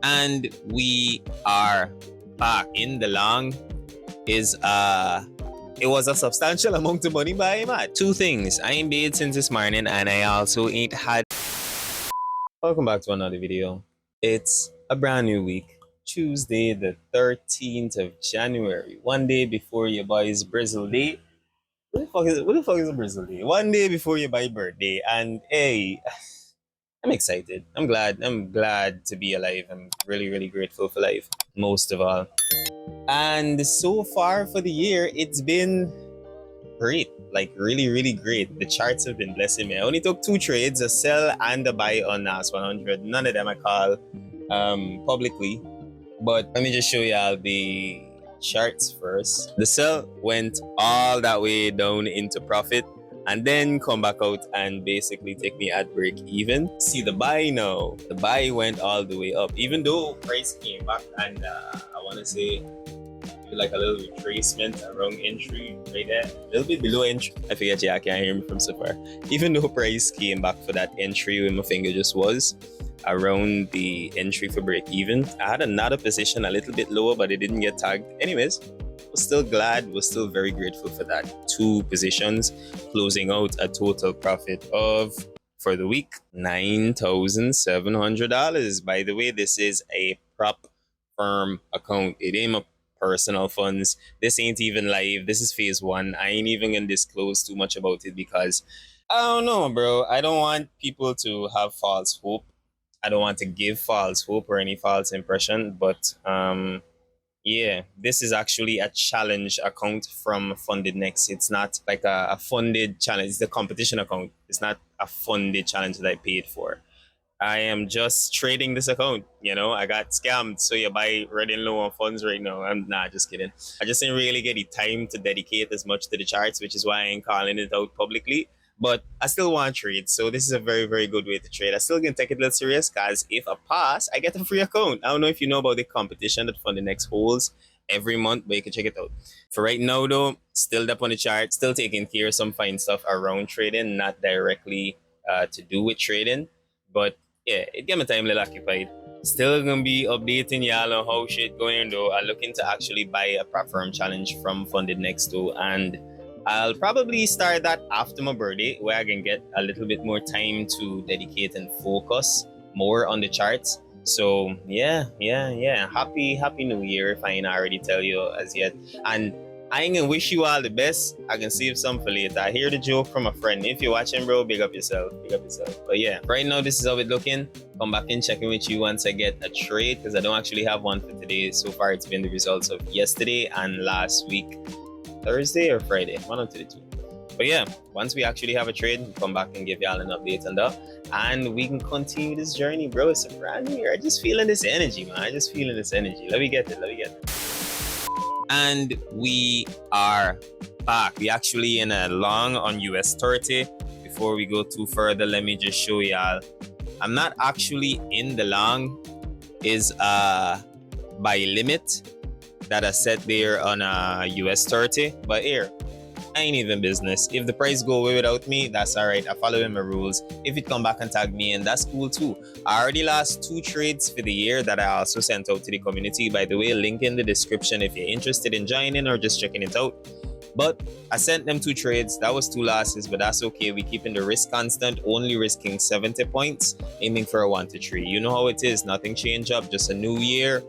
And we are back. In the long is it was a substantial amount of money by him at. Two things. I ain't bathed since this morning and I also ain't had. Welcome back to another video. It's a brand new week. Tuesday the 13th of January. One day before your boy's Brazil Day. What the fuck is a Brazil Day? One day before your boy's birthday. And hey, I'm excited. I'm glad. I'm glad to be alive. I'm really, really grateful for life. Most of all. And so far for the year, it's been great. Like really, really great. The charts have been blessing me. I only took two trades, a sell and a buy on NAS 100. None of them I call publicly. But let me just show y'all the charts first. The sell went all that way down into profit and then come back out and basically take me at break even. See the buy now. The buy went all the way up, even though price came back and I want to say like a little retracement around entry right there, a little bit below entry. I forget, yeah, I can't hear me from so far. Even though price came back for that entry where my finger just was around the entry for break even, I had another position a little bit lower, but it didn't get tagged. Anyways, was still glad, was still very grateful for that. Two positions, closing out a total profit of, for the week, $9,700. By the way, this is a prop firm account. It ain't a personal funds. This ain't even live. This is phase one. I ain't even gonna disclose too much about it because I don't know, bro. I don't want people to have false hope. I don't want to give false hope or any false impression, but yeah, this is actually a challenge account from Funded Next. It's not like a funded challenge. It's the competition account. It's not a funded challenge that I paid for. I am just trading this account. You know, I got scammed, so you buy running low on funds right now. I'm not just kidding. I just didn't really get the time to dedicate as much to the charts, which is why I ain't calling it out publicly. But I still want to trade, so this is a very, very good way to trade. I still can take it a little serious because if I pass, I get a free account. I don't know if you know about the competition that Fund the Next holds every month, but you can check it out. For right now, though, still up on the chart, still taking care of some fine stuff around trading, not directly to do with trading, but yeah, it get my time a little occupied. Still gonna be updating y'all on how shit going though. I'm looking to actually buy a platform challenge from Funded Next though, and I'll probably start that after my birthday, where I can get a little bit more time to dedicate and focus more on the charts. So yeah. Happy New Year if I ain't already tell you as yet. And I ain't gonna wish you all the best. I can save some for later. I hear the joke from a friend. If you're watching, bro, big up yourself. Big up yourself. But yeah, right now this is how it's looking. Come back and check in with you once I get a trade because I don't actually have one for today. So far, it's been the results of yesterday and last week, Thursday or Friday, one of the two. But yeah, once we actually have a trade, we'll come back and give y'all an update on that. And we can continue this journey, bro. It's a brand new year. I just feeling this energy, man. I just feeling this energy. Let me get it. And we are back. We actually in a long on US 30. Before we go too further, let me just show y'all. I'm not actually in the long. Is by limit that I set there on a US 30. But here, I ain't even business. If the price go away without me, that's all right. I follow my rules. If it come back and tag me, and that's cool too. I already lost two trades for the year that I also sent out to the community. By the way, link in the description if you're interested in joining or just checking it out. But I sent them two trades. That was two losses, but that's okay. We keeping the risk constant, only risking 70 points, aiming for a 1 to 3. You know how it is. Nothing change up. Just a new year,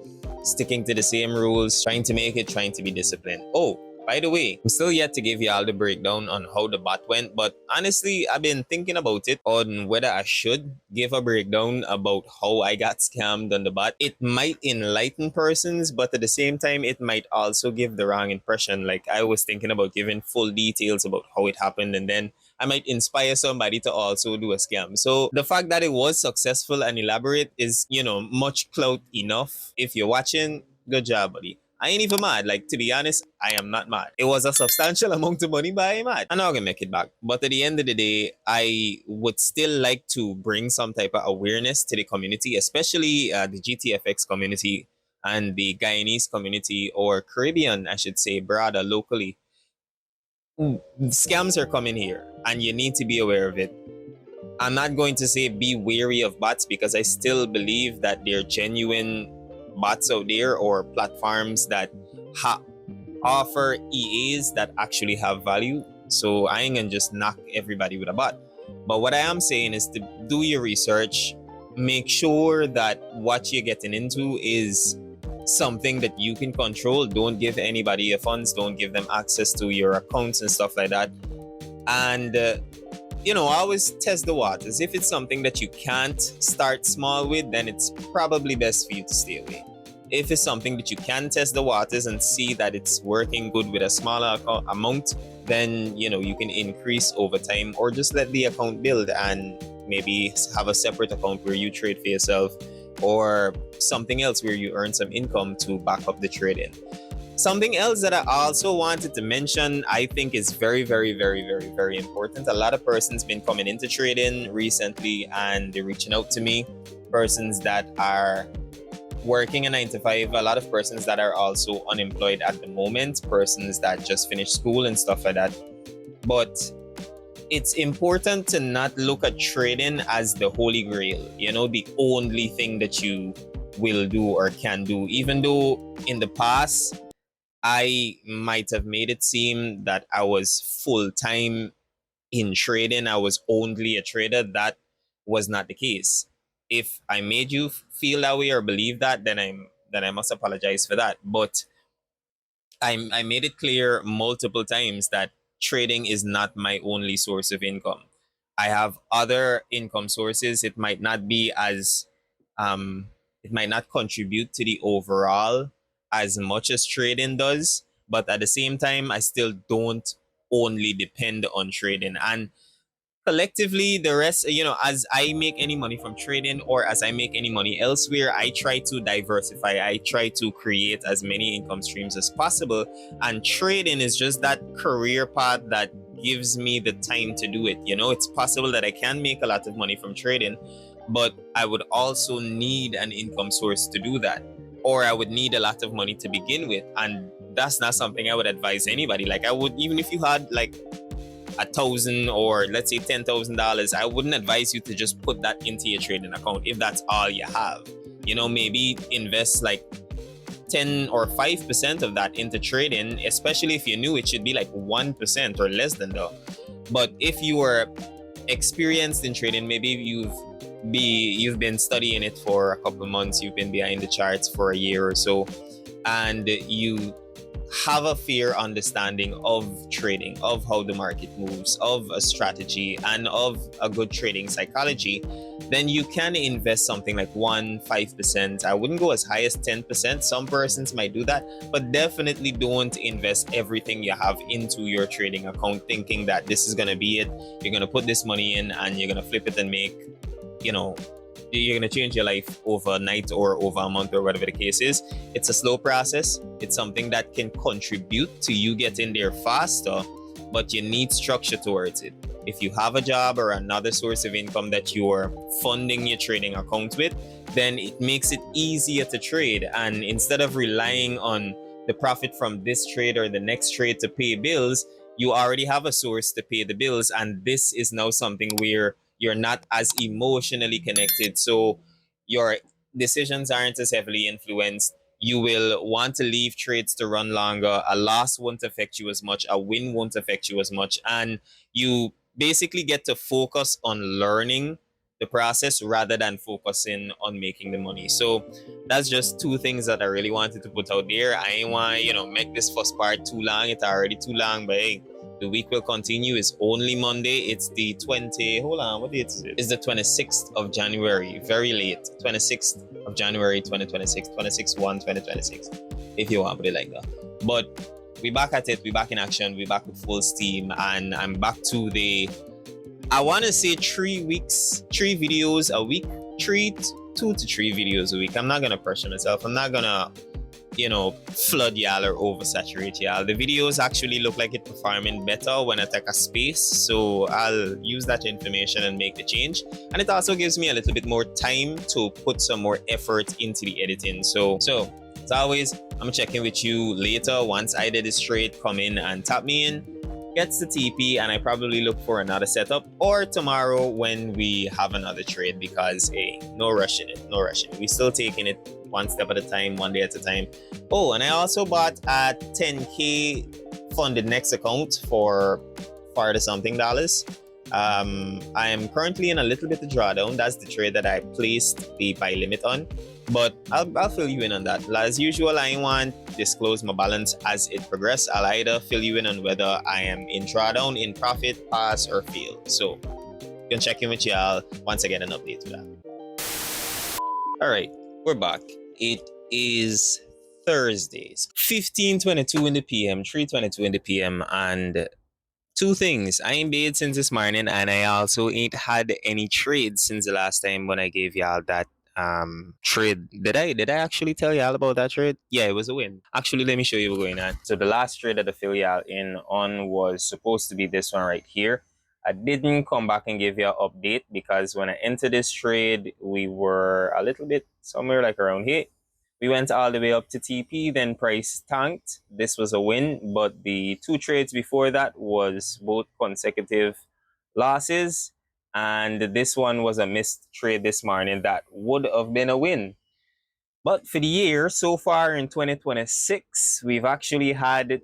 sticking to the same rules, trying to make it, trying to be disciplined. Oh, by the way, I'm still yet to give y'all the breakdown on how the bot went, but honestly, I've been thinking about it on whether I should give a breakdown about how I got scammed on the bot. It might enlighten persons, but at the same time, it might also give the wrong impression. Like I was thinking about giving full details about how it happened, and then I might inspire somebody to also do a scam. So the fact that it was successful and elaborate is, much clout enough. If you're watching, good job, buddy. I ain't even mad. Like, to be honest, I am not mad. It was a substantial amount of money, but I ain't mad. I'm not gonna make it back. But at the end of the day, I would still like to bring some type of awareness to the community, especially the GTFX community and the Guyanese community, or Caribbean, I should say, broader locally. Scams are coming here, and you need to be aware of it. I'm not going to say be wary of bots, because I still believe that there are genuine bots out there or platforms that offer EAs that actually have value. So I ain't gonna just knock everybody with a bot. But what I am saying is to do your research, make sure that what you're getting into is something that you can control. Don't give anybody your funds, don't give them access to your accounts and stuff like that. And always test the waters. If it's something that you can't start small with, then it's probably best for you to stay away. If it's something that you can test the waters and see that it's working good with a smaller amount, then you can increase over time, or just let the account build and maybe have a separate account where you trade for yourself, or something else where you earn some income to back up the trading. Something else that I also wanted to mention, I think is very, very, very, very, very important. A lot of persons been coming into trading recently and they're reaching out to me. Persons that are working a 9 to 5, a lot of persons that are also unemployed at the moment, persons that just finished school and stuff like that. But it's important to not look at trading as the holy grail, the only thing that you will do or can do. Even though in the past, I might have made it seem that I was full time in trading, I was only a trader. That was not the case. If I made you feel that way or believe that, then I must apologize for that. But I made it clear multiple times that trading is not my only source of income. I have other income sources. It might not be as it might not contribute to the overall as much as trading does, but at the same time, I still don't only depend on trading. And collectively, the rest, as I make any money from trading or as I make any money elsewhere, I try to diversify. I try to create as many income streams as possible. And trading is just that career path that gives me the time to do it. It's possible that I can make a lot of money from trading, but I would also need an income source to do that. Or I would need a lot of money to begin with. And that's not something I would advise anybody. Like, I would, even if you had like $1,000 or let's say $10,000, I wouldn't advise you to just put that into your trading account if that's all you have. Maybe invest like 10 or 5% of that into trading, especially if you're new. It should be like 1% or less than that. But if you are experienced in trading, maybe you've been studying it for a couple of months, you've been behind the charts for a year or so, and you have a fair understanding of trading, of how the market moves, of a strategy, and of a good trading psychology, then you can invest something like 5%. I wouldn't go as high as 10%. Some persons might do that, but definitely don't invest everything you have into your trading account thinking that this is going to be it. You're going to put this money in and you're going to flip it and make, you're going to change your life overnight or over a month or whatever the case is. It's a slow process. It's something that can contribute to you getting there faster, but you need structure towards it. If you have a job or another source of income that you're funding your trading account with, then it makes it easier to trade. And instead of relying on the profit from this trade or the next trade to pay bills, you already have a source to pay the bills. And this is now something where you're not as emotionally connected. So your decisions aren't as heavily influenced. You will want to leave trades to run longer. A loss won't affect you as much. A win won't affect you as much. And you basically get to focus on learning the process rather than focusing on making the money. So that's just two things that I really wanted to put out there. I ain't want make this first part too long. It's already too long, but hey, the week will continue. It's only Monday. It's the 20. Hold on, what date is it? It's the 26th of January. Very late. 26th of January 2026. 26/1/2026. If you want to put it like that. But we back at it. We back in action. We back with full steam. And I'm back to I want to say 3 videos a week. 2 to 3 videos a week. I'm not going to pressure myself. I'm not going to flood y'all or oversaturate y'all. The videos actually look like it's performing better when I take a space, so I'll use that information and make the change. And it also gives me a little bit more time to put some more effort into the editing. So as always, I'm checking with you later. Once I did it straight, come in and tap me in. gets the TP, and I probably look for another setup, or tomorrow when we have another trade, because hey, no rushing it, no rushing it. We still taking it one step at a time, one day at a time. Oh, and I also bought a 10K funded next account for $40 something. I am currently in a little bit of drawdown. That's the trade that I placed the buy limit on. But I'll fill you in on that. As usual, I want to disclose my balance as it progresses. I'll either fill you in on whether I am in drawdown, in profit, pass, or fail. So you can check in with y'all once I get an update to that. All right, we're back. It is Thursdays, 15:22 in the PM, 3:22 in the PM, and two things. I ain't bathed since this morning, and I also ain't had any trades since the last time when I gave y'all that trade. Did I actually tell y'all about that trade? Yeah, it was a win. Actually, let me show you what's going on. So the last trade that I fill y'all in on was supposed to be this one right here. I didn't come back and give you an update because when I entered this trade, we were a little bit somewhere like around here. We went all the way up to TP, then price tanked. This was a win, but the two trades before that was both consecutive losses. And this one was a missed trade this morning that would have been a win. But for the year, so far in 2026, we've actually had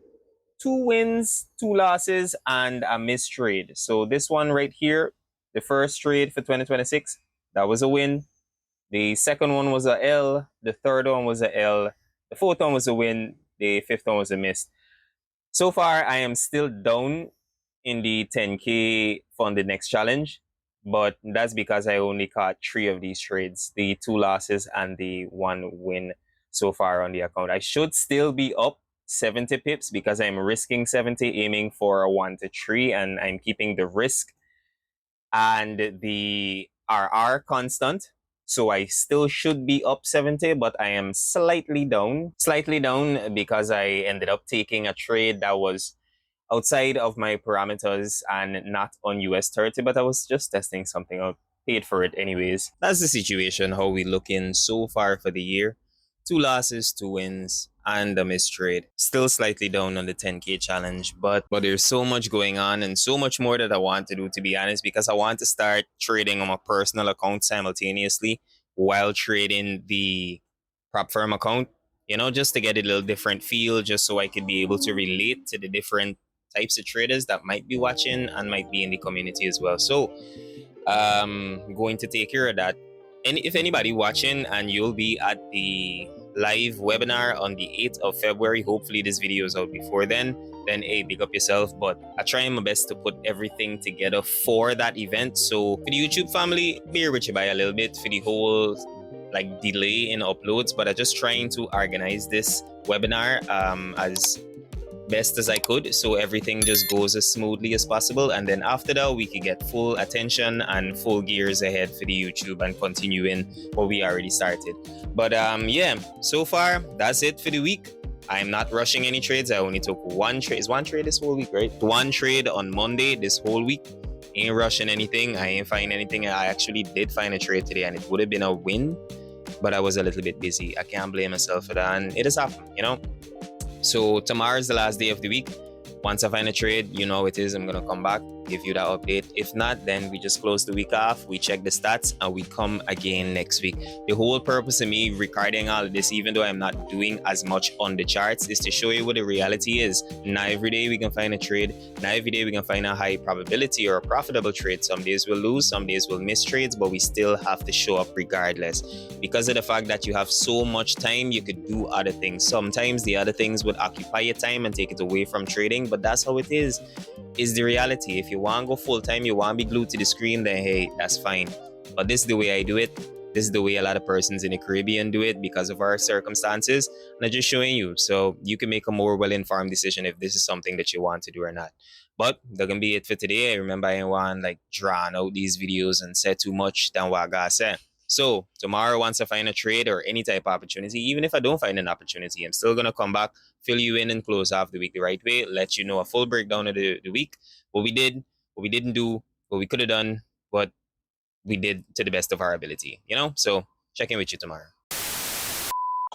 2 wins, 2 losses, and a missed trade. So this one right here, the first trade for 2026, that was a win. The second one was a L. The third one was a L. The fourth one was a win. The fifth one was a miss. So far, I am still down in the 10K funded next challenge, but that's because I only caught 3 of these trades, the 2 losses and the 1 win so far on the account. I should still be up 70 pips because I'm risking 70, aiming for a 1 to 3, and I'm keeping the risk and the RR constant. So I still should be up 70, but I am slightly down because I ended up taking a trade that was outside of my parameters and not on US 30, but I was just testing something out. Paid for it anyways. That's the situation, how we looking so far for the year. 2 losses, 2 wins, and a missed trade. Still slightly down on the 10K challenge, but there's so much going on and so much more that I want to do, to be honest, because I want to start trading on my personal account simultaneously while trading the prop firm account, just to get a little different feel, just so I could be able to relate to the different types of traders that might be watching and might be in the community as well. So going to take care of that. And if anybody watching and you'll be at the live webinar on the 8th of February, hopefully this video is out before then hey, big up yourself. But I try my best to put everything together for that event. So for the YouTube family, bear with you by a little bit for the whole delay in uploads, but I'm just trying to organize this webinar as best as I could, so everything just goes as smoothly as possible, and then after that we can get full attention and full gears ahead for the YouTube and continuing what we already started. But yeah, so far that's it for the week. I'm not rushing any trades. I only took 1 trade. Is 1 trade this whole week, right? 1 trade on Monday this whole week. Ain't rushing anything. I ain't find anything. I actually did find a trade today and it would have been a win, but I was a little bit busy. I can't blame myself for that, and it has happened. So tomorrow's the last day of the week. Once I find a trade, you know it is, I'm going to come back, give you that update. If not, then we just close the week off, we check the stats, and we come again next week. The whole purpose of me recording all of this, even though I'm not doing as much on the charts, is to show you what the reality is. Not every day we can find a trade. Not every day we can find a high probability or a profitable trade. Some days we'll lose, some days we'll miss trades, but we still have to show up regardless. Because of the fact that you have so much time, you could do other things. Sometimes the other things would occupy your time and take it away from trading, but that's how it is the reality. If you want to go full time, you want to be glued to the screen, then hey, that's fine. But this is the way I do it. This is the way a lot of persons in the Caribbean do it because of our circumstances. And I'm just showing you so you can make a more well-informed decision if this is something that you want to do or not. But that can be it for today. I remember I want drawn out these videos and said too much than what I gotta say. So tomorrow, once I find a trade or any type of opportunity, even if I don't find an opportunity, I'm still going to come back, fill you in and close off the week the right way, let you know a full breakdown of the week, what we did, what we didn't do, what we could have done, what we did to the best of our ability, So check in with you tomorrow.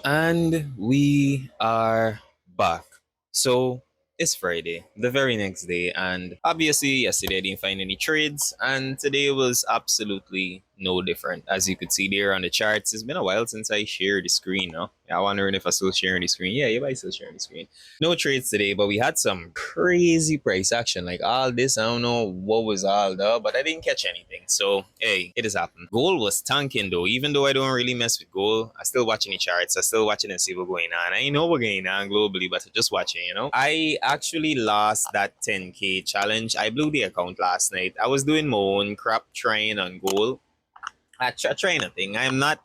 And we are back. So It's Friday, the very next day, and obviously yesterday I didn't find any trades, and today was absolutely no different. As you could see there on the charts, it's been a while since I shared the screen, no? Yeah, I'm wondering if I still sharing the screen. Yeah, I still sharing the screen. No trades today, but we had some crazy price action. Like all this, I don't know what was all the, but I didn't catch anything. So hey, it has happened. Gold was tanking though. Even though I don't really mess with gold, I still watching the charts. I still watching and see what's going on. I know what's going on globally, but I just watching. I actually lost that 10K challenge. I blew the account last night. I was doing my own crap trying on gold. Trying a thing. I'm not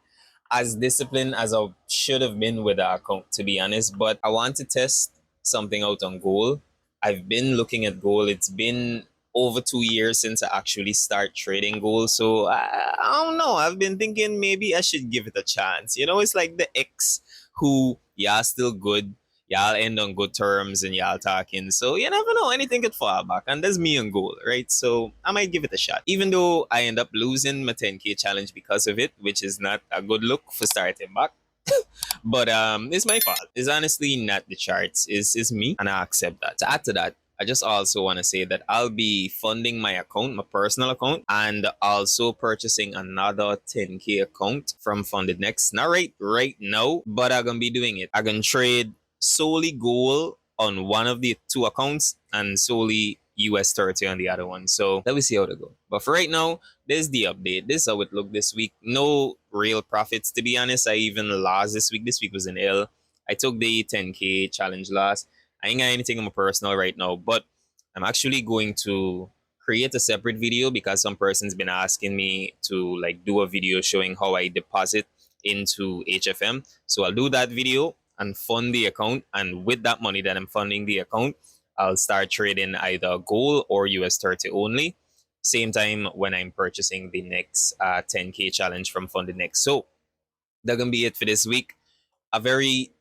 as disciplined as I should have been with the account, to be honest. But I want to test something out on gold. I've been looking at gold. It's been over 2 years since I actually start trading gold. So I don't know. I've been thinking maybe I should give it a chance. It's like the ex who, yeah, still good. Y'all end on good terms and y'all talking. So you never know. Anything could fall back. And there's me and gold, right? So I might give it a shot. Even though I end up losing my 10K challenge because of it, which is not a good look for starting back. But it's my fault. It's honestly not the charts. It's me, and I accept that. To add to that, I just also want to say that I'll be funding my account, my personal account, and also purchasing another 10K account from Funded Next. Not right now, but I'm gonna be doing it. I'm gonna trade solely gold on one of the two accounts and solely US 30 on the other one. So let me see how it go. But for right now, this is the update. This is how it looked this week. No real profits, to be honest. I even lost this week. This week was an L. I took the 10K challenge loss. I ain't got anything on my personal right now, but I'm actually going to create a separate video because some person's been asking me to like do a video showing how I deposit into HFM. So I'll do that video and fund the account. And with that money that I'm funding the account, I'll start trading either gold or US 30 only. Same time when I'm purchasing the next 10K challenge from Funded Next. So that's gonna be it for this week. A very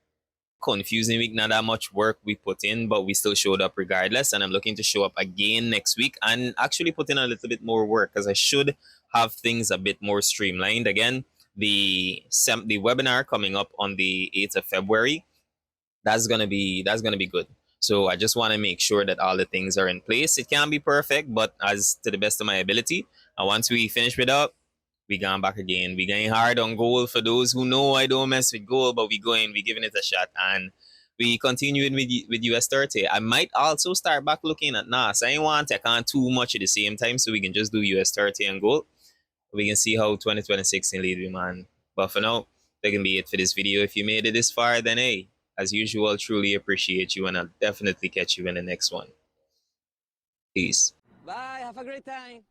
confusing week, not that much work we put in, but we still showed up regardless. And I'm looking to show up again next week and actually put in a little bit more work because I should have things a bit more streamlined. Again, the webinar coming up on the 8th of February, that's gonna be good. So I just want to make sure that all the things are in place. It can't be perfect, but as to the best of my ability. And once we finish with up, we gone back again. We going hard on goal. For those who know I don't mess with goal, but we giving it a shot, and we continuing with US 30. I might also start back looking at NAS. I ain't want to take on too much at the same time, so we can just do US 30 and goal. We can see how 2026 can lead me, man. But for now, that can be it for this video. If you made it this far, then hey, as usual, truly appreciate you, and I'll definitely catch you in the next one. Peace. Bye. Have a great time.